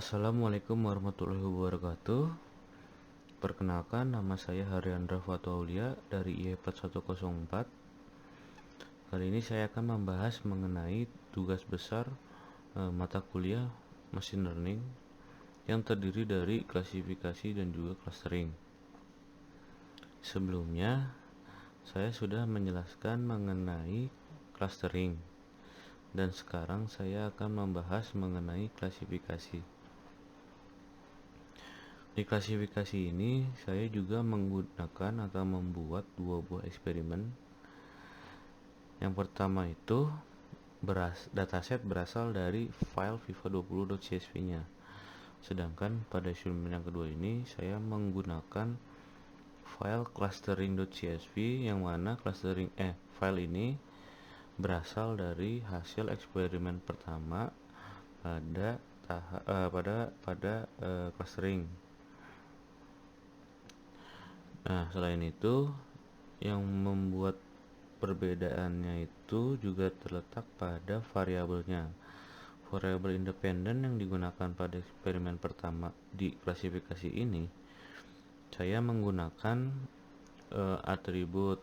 Assalamualaikum warahmatullahi wabarakatuh. Perkenalkan, nama saya Haryandra Fataulia dari IE4104. Kali ini saya akan membahas mengenai tugas besar mata kuliah Machine Learning yang terdiri dari klasifikasi dan juga clustering. Sebelumnya, saya sudah menjelaskan mengenai clustering, dan sekarang saya akan membahas mengenai klasifikasi. Di klasifikasi ini, saya juga menggunakan atau membuat dua buah eksperimen. Yang pertama itu dataset berasal dari file viva20.csv-nya. Sedangkan pada eksperimen yang kedua ini, saya menggunakan file clustering.csv yang mana file ini berasal dari hasil eksperimen pertama pada clustering. Nah, selain itu, yang membuat perbedaannya itu juga terletak pada variabelnya. Variabel independen yang digunakan pada eksperimen pertama di klasifikasi ini, saya menggunakan atribut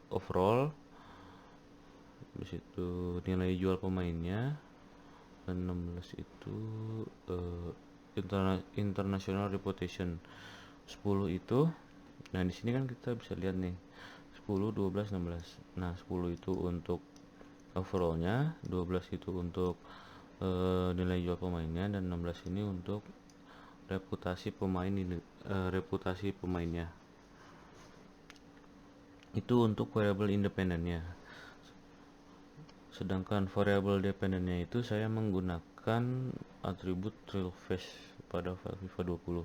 overall, di situ nilai jual pemainnya, dan 16 itu international reputation. 10 itu, nah di sini kan kita bisa lihat nih 10, 12, 16. Nah 10 itu untuk overallnya, 12 itu untuk nilai jual pemainnya, dan 16 ini untuk reputasi pemainnya. Itu untuk variabel independennya. Sedangkan variabel dependennya itu saya menggunakan atribut trailface pada file viva20.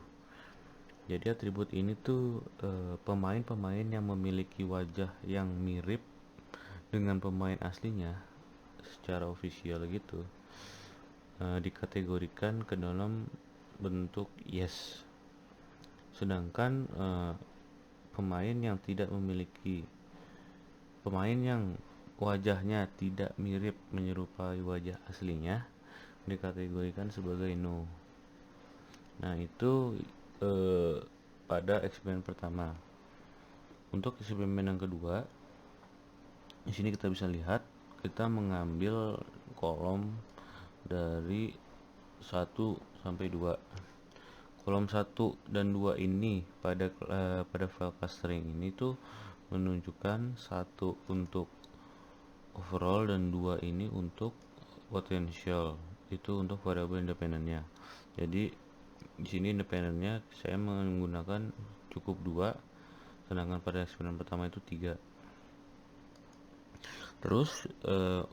Jadi atribut ini tuh pemain-pemain yang memiliki wajah yang mirip dengan pemain aslinya secara ofisial gitu, dikategorikan ke dalam bentuk yes. Sedangkan pemain yang wajahnya tidak mirip menyerupai wajah aslinya dikategorikan sebagai no. Nah itu pada eksperimen pertama. Untuk eksperimen yang kedua, di sini kita bisa lihat kita mengambil kolom dari 1 sampai 2. Kolom 1 dan 2 ini pada file clustering ini tuh menunjukkan 1 untuk overall dan 2 ini untuk potential, itu untuk variabel independennya. Jadi di sini independennya saya menggunakan cukup 2, sedangkan pada eksperimen pertama itu 3. Terus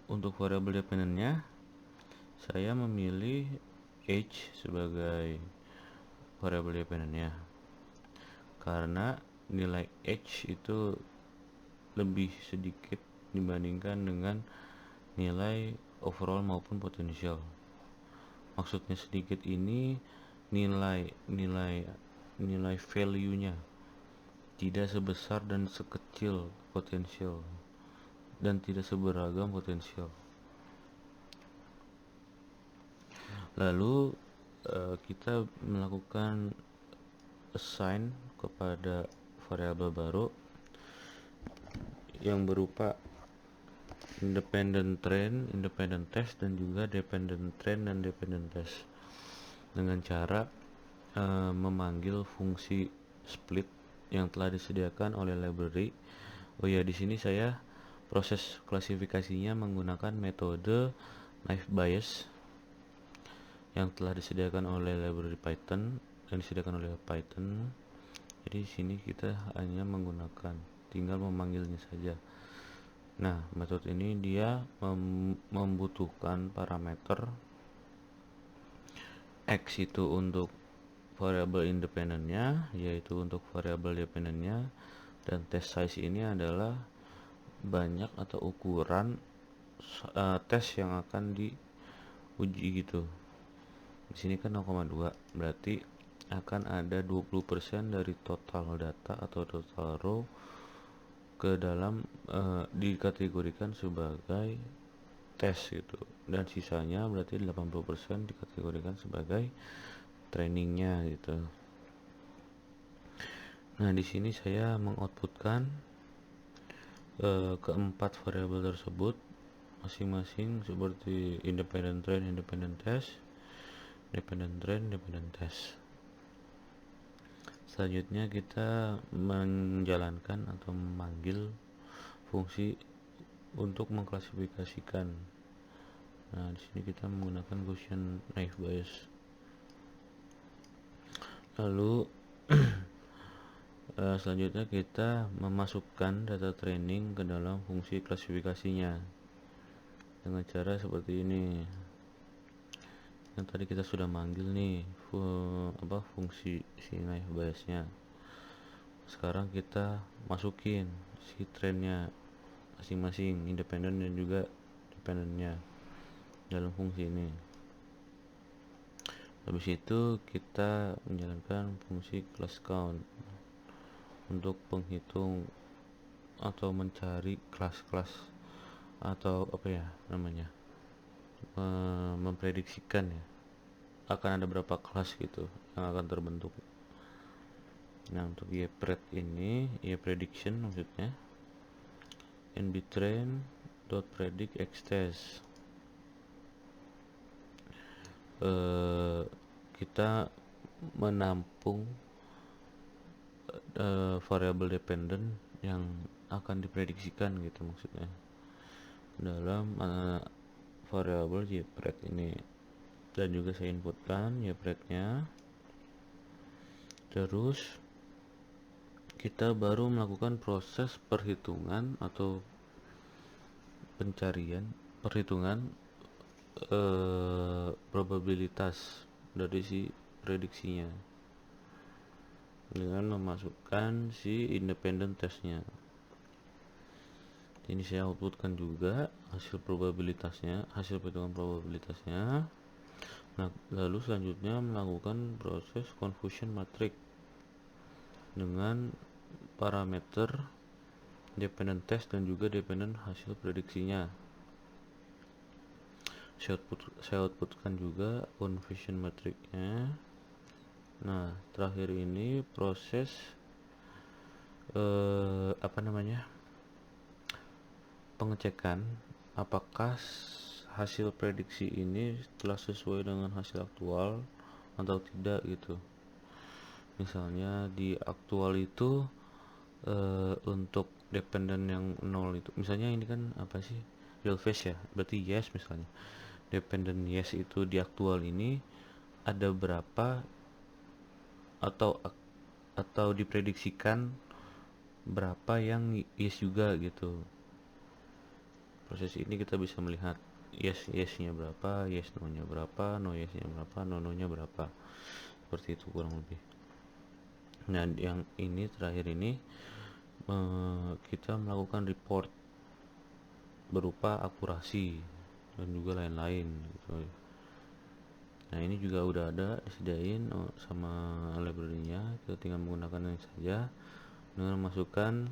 untuk variabel dependennya saya memilih age sebagai variabel dependennya karena nilai age itu lebih sedikit dibandingkan dengan nilai overall maupun potensial. Maksudnya sedikit ini nilai value-nya tidak sebesar dan sekecil potensial dan tidak seberagam potensial. Lalu kita melakukan assign kepada variabel baru yang berupa independent train, independent test, dan juga dependent train dan dependent test dengan cara memanggil fungsi split yang telah disediakan oleh library. Oh ya, di sini saya proses klasifikasinya menggunakan metode naive Bayes yang telah disediakan oleh library Python dan disediakan oleh Python. Jadi di sini kita hanya tinggal memanggilnya saja. Nah, metode ini dia membutuhkan parameter x itu untuk variabel independennya, yaitu untuk variabel dependennya, dan test size ini adalah banyak atau ukuran tes yang akan diuji gitu. Di sini kan 0,2, berarti akan ada 20% dari total data atau total row ke dalam dikategorikan sebagai tes gitu, dan sisanya berarti 80% dikategorikan sebagai trainingnya gitu. Nah, di sini saya mengoutputkan keempat variabel tersebut masing-masing seperti independent train, independent test, dependent train, dependent test. Selanjutnya kita menjalankan atau memanggil fungsi untuk mengklasifikasikan. Nah, di sini kita menggunakan Gaussian naive Bayes. Lalu selanjutnya kita memasukkan data training ke dalam fungsi klasifikasinya dengan cara seperti ini. Yang tadi kita sudah manggil nih fungsi si naive Bayesnya. Sekarang kita masukin si trainnya masing-masing, independen dan juga dependennya, dalam fungsi ini. Habis itu kita menjalankan fungsi class count untuk penghitung atau mencari kelas-kelas atau apa ya namanya, memprediksikan ya akan ada berapa kelas gitu yang akan terbentuk. Nah, untuk YPRED ini, prediction maksudnya, nbtrain dot predict xtest. Kita menampung variabel dependent yang akan diprediksikan gitu maksudnya dalam variabel YPRED ini, dan juga saya inputkan YPRED-nya. Terus kita baru melakukan proses perhitungan atau perhitungan probabilitas dari si prediksinya dengan memasukkan si independent testnya. Ini saya outputkan juga hasil perhitungan probabilitasnya. Nah, lalu selanjutnya melakukan proses confusion matrix dengan parameter dependent test dan juga dependent hasil prediksinya. Saya outputkan juga confusion matrixnya. Nah, terakhir ini proses pengecekan apakah hasil prediksi ini telah sesuai dengan hasil aktual atau tidak gitu. Misalnya di aktual itu untuk dependent yang 0 itu, misalnya ini kan apa sih, real phase ya, berarti yes. Misalnya dependent yes itu di aktual ini ada berapa, atau diprediksikan berapa yang yes juga gitu. Proses ini kita bisa melihat yes-nya berapa, yes no-nya berapa, no yes-nya berapa, no-nya berapa. Seperti itu kurang lebih. Nah, yang ini terakhir ini kita melakukan report berupa akurasi dan juga lain-lain gitu. Nah, ini juga udah ada disediain sama library-nya, kita tinggal menggunakannya saja dengan masukkan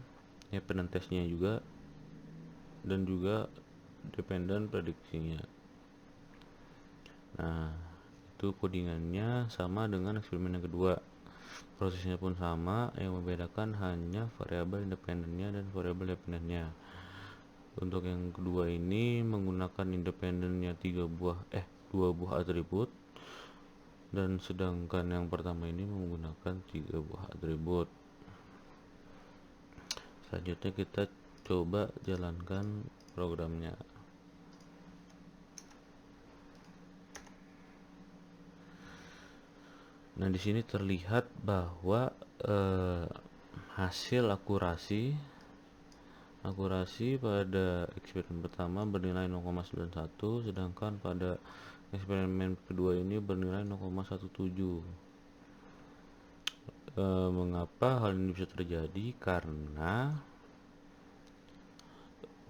dependent test-nya juga dan juga dependent prediksinya. Nah, itu codingannya sama dengan eksperimen yang kedua. Prosesnya pun sama, yang membedakan hanya variabel independennya dan variabel dependennya. Untuk yang kedua ini menggunakan independennya 2 buah atribut, dan sedangkan yang pertama ini menggunakan 3 buah atribut. Selanjutnya kita coba jalankan programnya. Nah, di sini terlihat bahwa hasil akurasi pada eksperimen pertama bernilai 0,91, sedangkan pada eksperimen kedua ini bernilai 0,17. Mengapa hal ini bisa terjadi? Karena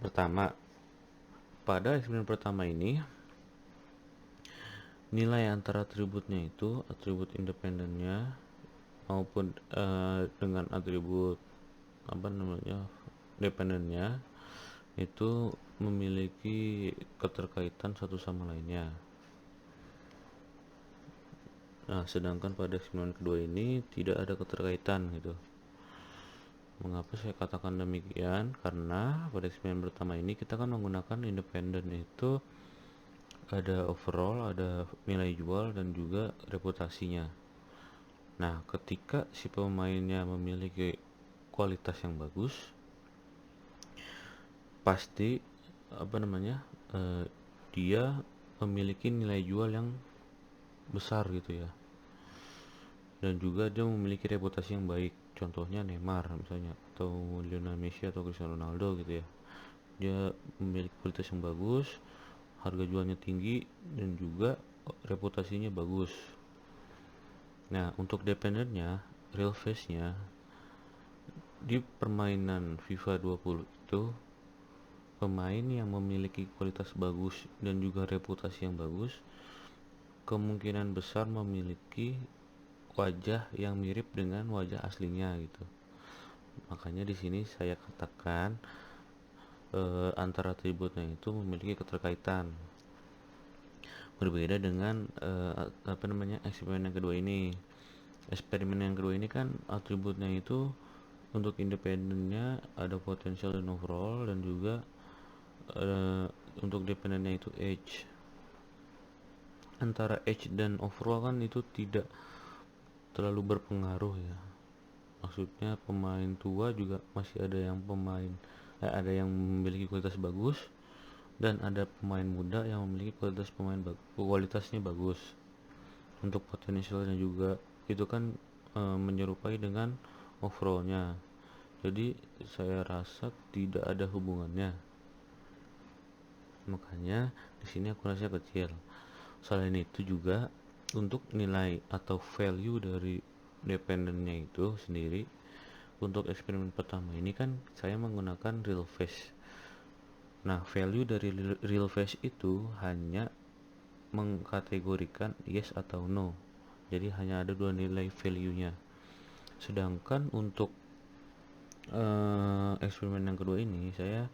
pertama, pada eksperimen pertama ini nilai antara atributnya itu, atribut independennya maupun dengan atribut dependennya, itu memiliki keterkaitan satu sama lainnya. Nah, sedangkan pada eksperimen kedua ini tidak ada keterkaitan gitu. Mengapa saya katakan demikian? Karena pada eksperimen pertama ini kita kan menggunakan independen, itu ada overall, ada nilai jual, dan juga reputasinya. Nah, ketika si pemainnya memiliki kualitas yang bagus, pasti dia memiliki nilai jual yang besar gitu ya, dan juga dia memiliki reputasi yang baik. Contohnya Neymar misalnya, atau Lionel Messi, atau Cristiano Ronaldo gitu ya. Dia memiliki kualitas yang bagus, harga jualnya tinggi, dan juga reputasinya bagus. Nah, untuk dependennya, real face-nya di permainan FIFA 20 itu, pemain yang memiliki kualitas bagus dan juga reputasi yang bagus kemungkinan besar memiliki wajah yang mirip dengan wajah aslinya gitu. Makanya di sini saya katakan antara atributnya itu memiliki keterkaitan. Berbeda dengan eksperimen yang kedua ini. Eksperimen yang kedua ini kan atributnya itu untuk independennya ada potensial dan overall, dan juga untuk dependennya itu age. Antara age dan overall kan itu tidak terlalu berpengaruh ya. Maksudnya pemain tua juga masih ada yang memiliki kualitas bagus, dan ada pemain muda yang memiliki kualitasnya bagus. Untuk potensialnya juga itu kan menyerupai dengan overallnya. Jadi saya rasa tidak ada hubungannya. Makanya di sini akurasinya kecil. Selain itu juga untuk nilai atau value dari dependennya itu sendiri, untuk eksperimen pertama ini kan saya menggunakan real face. Nah, value dari real face itu hanya mengkategorikan yes atau no. Jadi hanya ada dua nilai value-nya. Sedangkan untuk eksperimen yang kedua ini, saya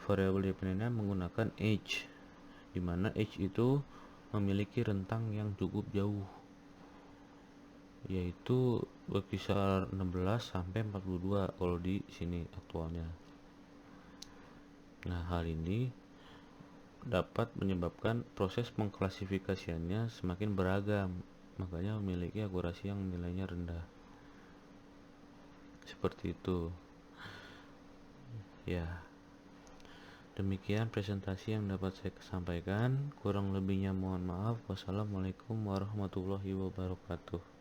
variabel dependennya menggunakan age, dimana age itu memiliki rentang yang cukup jauh, yaitu berkisar 16 sampai 42 kalau di sini aktualnya. Nah, hal ini dapat menyebabkan proses pengklasifikasiannya semakin beragam, makanya memiliki akurasi yang nilainya rendah. Seperti itu. Ya, demikian presentasi yang dapat saya sampaikan. Kurang lebihnya mohon maaf. Wassalamualaikum warahmatullahi wabarakatuh.